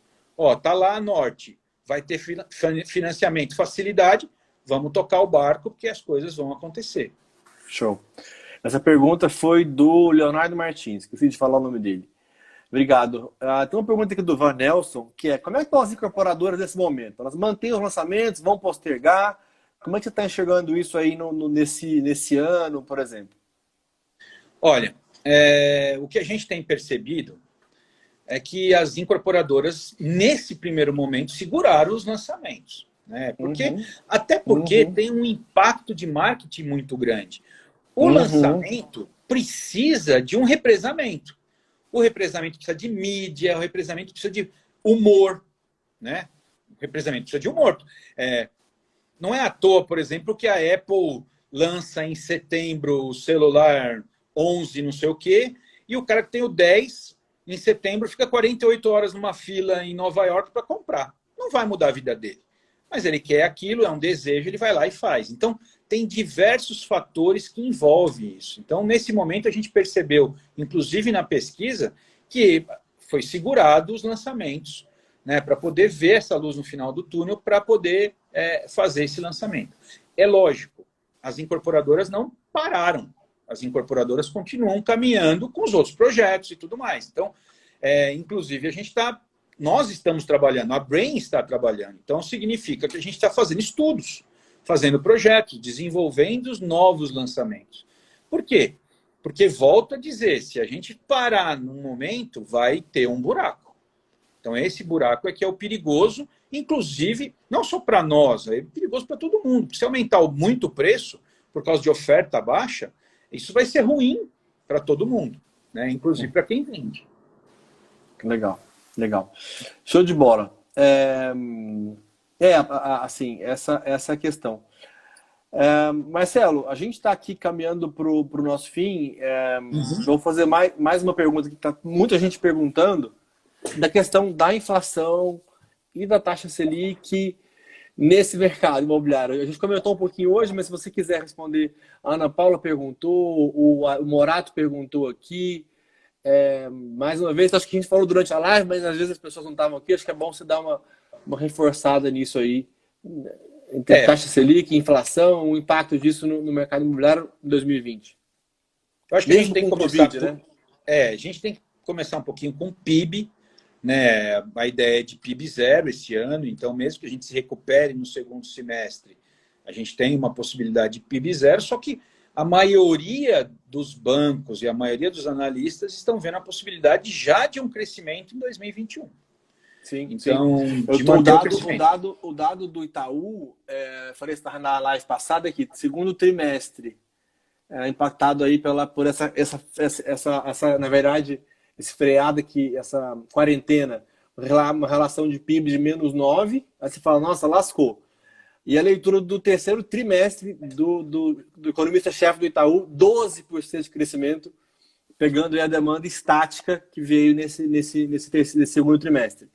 Tá lá a norte, vai ter financiamento, facilidade, vamos tocar o barco porque as coisas vão acontecer. Show. Essa pergunta foi do Leonardo Martins, esqueci de falar o nome dele. Obrigado. Tem uma pergunta aqui do Van Nelson, que é, como é que estão as incorporadoras nesse momento? Elas mantêm os lançamentos, vão postergar? Como é que você está enxergando isso aí nesse ano, por exemplo? Olha, o que a gente tem percebido é que as incorporadoras, nesse primeiro momento, seguraram os lançamentos, né? Até porque tem um impacto de marketing muito grande. O lançamento precisa de um represamento. O represamento precisa de mídia, o represamento precisa de humor, né? O represamento precisa de humor. Não é à toa, por exemplo, que a Apple lança em setembro o celular 11 não sei o quê, e o cara que tem o 10, em setembro, fica 48 horas numa fila em Nova York para comprar. Não vai mudar a vida dele. Mas ele quer aquilo, é um desejo, ele vai lá e faz. Então, tem diversos fatores que envolvem isso. Então, nesse momento, a gente percebeu, inclusive na pesquisa, que foi segurado os lançamentos, né, para poder ver essa luz no final do túnel, para poder fazer esse lançamento. É lógico, as incorporadoras não pararam. As incorporadoras continuam caminhando com os outros projetos e tudo mais. Então, inclusive, nós estamos trabalhando, a Brain está trabalhando. Então, significa que a gente está fazendo estudos, fazendo projetos, desenvolvendo os novos lançamentos. Por quê? Porque, volto a dizer, se a gente parar num momento, vai ter um buraco. Então, esse buraco é que é o perigoso, inclusive, não só para nós, é perigoso para todo mundo. Se aumentar muito o preço, por causa de oferta baixa, isso vai ser ruim para todo mundo, né? Inclusive para quem vende. Legal. Show de bola. Assim, essa é a questão. Marcelo, a gente está aqui caminhando para o nosso fim. Vou fazer mais uma pergunta que está muita gente perguntando da questão da inflação e da taxa Selic. nesse mercado imobiliário? A gente comentou um pouquinho hoje, mas se você quiser responder, a Ana Paula perguntou, o Morato perguntou aqui. Mais uma vez, acho que a gente falou durante a live, mas às vezes as pessoas não estavam aqui. Acho que é bom você dar uma reforçada nisso aí. Entre taxa Selic, inflação, o impacto disso no mercado imobiliário em 2020. Eu acho que a gente tem que começar, COVID, né? a gente tem que começar um pouquinho com o PIB, né? A ideia é de PIB zero esse ano, então mesmo que a gente se recupere no segundo semestre, a gente tem uma possibilidade de PIB zero, só que a maioria dos bancos e a maioria dos analistas estão vendo a possibilidade já de um crescimento em 2021. Sim, então, o dado do Itaú, falei isso na live passada, que segundo trimestre, impactado aí por essa, na verdade, esse freado aqui, essa quarentena, uma relação de PIB de -9, aí você fala, nossa, lascou. E a leitura do terceiro trimestre do economista-chefe do Itaú, 12% de crescimento, pegando aí a demanda estática que veio nesse segundo trimestre.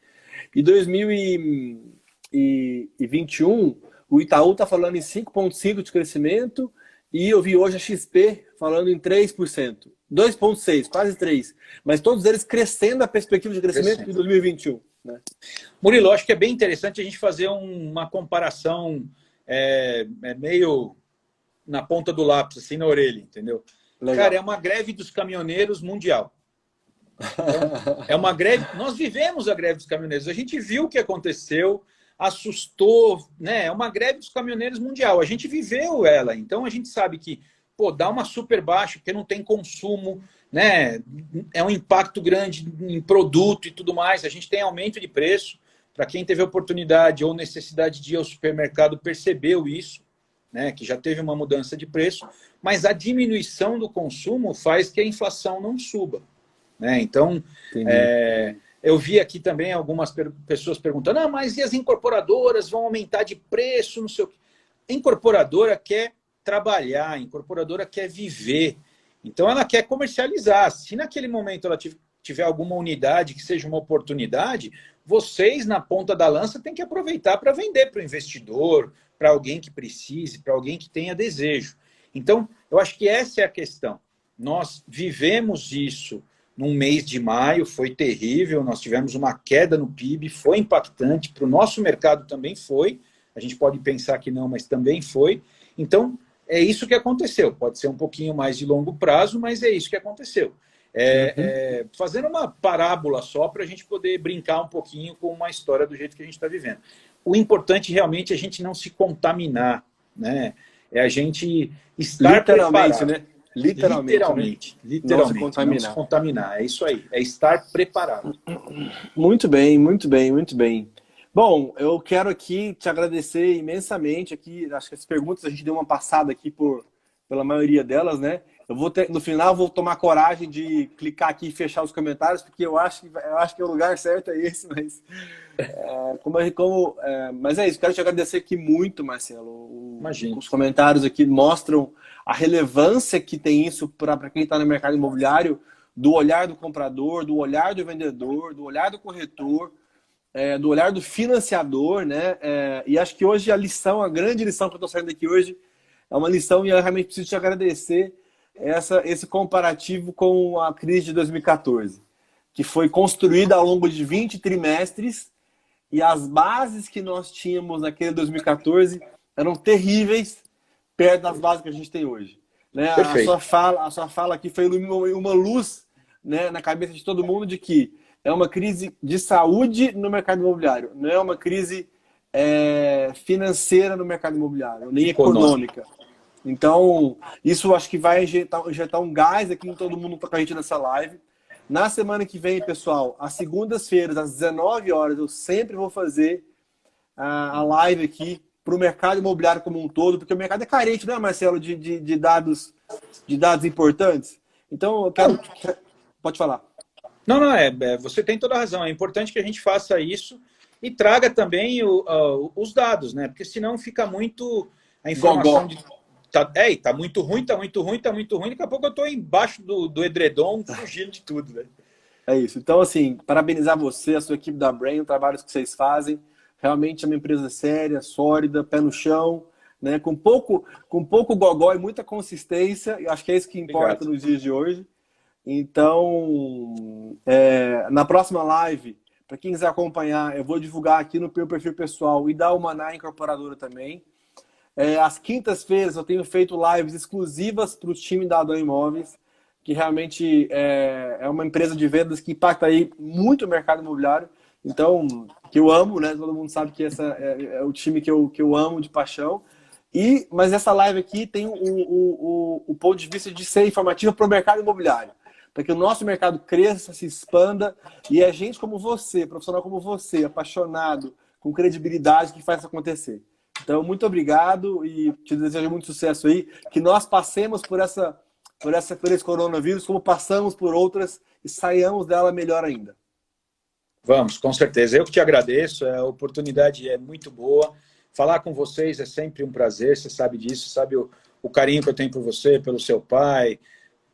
Em 2021, o Itaú está falando em 5,5% de crescimento e eu vi hoje a XP falando em 3%. 2,6%, quase 3%. Mas todos eles crescendo a perspectiva de crescimento de 2021. Né? Murilo, acho que é bem interessante a gente fazer uma comparação meio na ponta do lápis, assim, na orelha, entendeu? Legal. Cara, é uma greve dos caminhoneiros mundial. É uma greve. Nós vivemos a greve dos caminhoneiros. A gente viu o que aconteceu, assustou, né? É uma greve dos caminhoneiros mundial. A gente viveu ela. Então a gente sabe que, dá uma super baixa, porque não tem consumo, né? É um impacto grande em produto e tudo mais. A gente tem aumento de preço. Para quem teve oportunidade ou necessidade de ir ao supermercado, percebeu isso, né? Que já teve uma mudança de preço. Mas a diminuição do consumo faz que a inflação não suba. Né? Então, eu vi aqui também algumas pessoas perguntando, mas e as incorporadoras vão aumentar de preço, não sei o quê. A incorporadora quer trabalhar, a incorporadora quer viver. Então, ela quer comercializar. Se naquele momento ela tiver alguma unidade que seja uma oportunidade, vocês, na ponta da lança, têm que aproveitar para vender para o investidor, para alguém que precise, para alguém que tenha desejo. Então, eu acho que essa é a questão. Nós vivemos isso num mês de maio, foi terrível, nós tivemos uma queda no PIB, foi impactante, para o nosso mercado também foi, a gente pode pensar que não, mas também foi. Então, é isso que aconteceu. Pode ser um pouquinho mais de longo prazo, mas é isso que aconteceu. Fazendo uma parábola só para a gente poder brincar um pouquinho com uma história do jeito que a gente está vivendo. O importante realmente é a gente não se contaminar, né? É a gente estar preparado. Né? Literalmente. Não se contaminar. É isso aí. É estar preparado. Muito bem, muito bem, muito bem. Bom, eu quero aqui te agradecer imensamente. Aqui, acho que as perguntas a gente deu uma passada aqui pela maioria delas, né? No final, vou tomar coragem de clicar aqui e fechar os comentários, porque eu acho que o lugar certo é esse, mas mas é isso. Quero te agradecer aqui muito, Marcelo. Imagina. Os comentários aqui mostram a relevância que tem isso para quem está no mercado imobiliário, do olhar do comprador, do olhar do vendedor, do olhar do corretor, do olhar do financiador, né? E acho que hoje a grande lição que eu estou saindo aqui hoje é uma lição, e eu realmente preciso te agradecer esse comparativo com a crise de 2014, que foi construída ao longo de 20 trimestres, e as bases que nós tínhamos naquele 2014 eram terríveis perto das bases que a gente tem hoje. Né? A sua fala aqui foi uma luz, né, na cabeça de todo mundo de que é uma crise de saúde no mercado imobiliário, não é uma crise financeira no mercado imobiliário, nem econômica. Então, isso acho que vai injetar um gás aqui em todo mundo que está com a gente nessa live. Na semana que vem, pessoal, às segundas-feiras, às 19 horas, eu sempre vou fazer a live aqui para o mercado imobiliário como um todo, porque o mercado é carente, não é, Marcelo, de dados importantes. Então, eu quero... Pode falar. Não, você tem toda a razão. É importante que a gente faça isso e traga também os dados, né? Porque senão fica muito a informação tá muito ruim, daqui a pouco eu tô embaixo do edredom fugindo de tudo, né? É isso. Então, assim, parabenizar você, a sua equipe da Brain, o trabalho que vocês fazem. realmente é uma empresa séria, sólida, pé no chão, né? Com pouco gogó e muita consistência. Eu acho que é isso que importa nos dias de hoje. Então, na próxima live, para quem quiser acompanhar, eu vou divulgar aqui no meu perfil pessoal e da Humanai Incorporadora também. Às quintas-feiras eu tenho feito lives exclusivas para o time da Adão Imóveis, que realmente é uma empresa de vendas que impacta aí muito o mercado imobiliário. Então, que eu amo, né? Todo mundo sabe que esse é o time que eu amo de paixão. Mas essa live aqui tem o ponto de vista de ser informativa para o mercado imobiliário. Para que o nosso mercado cresça, se expanda, e é gente como você, profissional como você, apaixonado, com credibilidade, que faz isso acontecer. Então, muito obrigado e te desejo muito sucesso aí, que nós passemos por esse coronavírus, como passamos por outras, e saiamos dela melhor ainda. Vamos, com certeza. Eu que te agradeço, a oportunidade é muito boa. Falar com vocês é sempre um prazer, você sabe disso, sabe o carinho que eu tenho por você, pelo seu pai,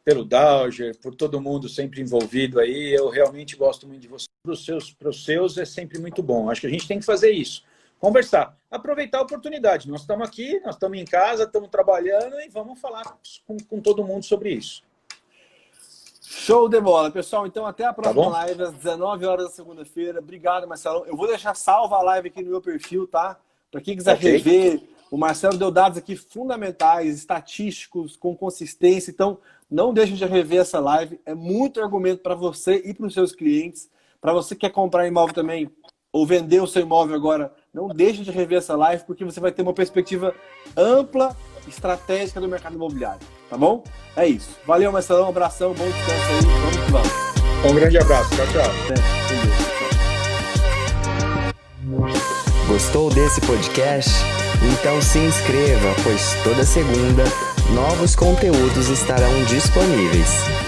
pelo Dauger, por todo mundo sempre envolvido aí. Eu realmente gosto muito de você. Para os seus é sempre muito bom. Acho que a gente tem que fazer isso. Conversar. Aproveitar a oportunidade. Nós estamos aqui, nós estamos em casa, estamos trabalhando e vamos falar com todo mundo sobre isso. Show de bola, pessoal. Então, até a próxima live, às 19 horas da segunda-feira. Obrigado, Marcelo. Eu vou deixar salva a live aqui no meu perfil, tá? Para quem quiser rever, o Marcelo deu dados aqui fundamentais, estatísticos, com consistência. Então, não deixem de rever essa live. É muito argumento para você e para os seus clientes. Para você que quer comprar imóvel também, ou vender o seu imóvel agora, não deixe de rever essa live, porque você vai ter uma perspectiva ampla, estratégica do mercado imobiliário. Tá bom? É isso. Valeu, Marcelão. Um abração, bom descanso aí. Vamos que vamos. Um grande abraço. Tchau, tchau. Gostou desse podcast? Então se inscreva, pois toda segunda novos conteúdos estarão disponíveis.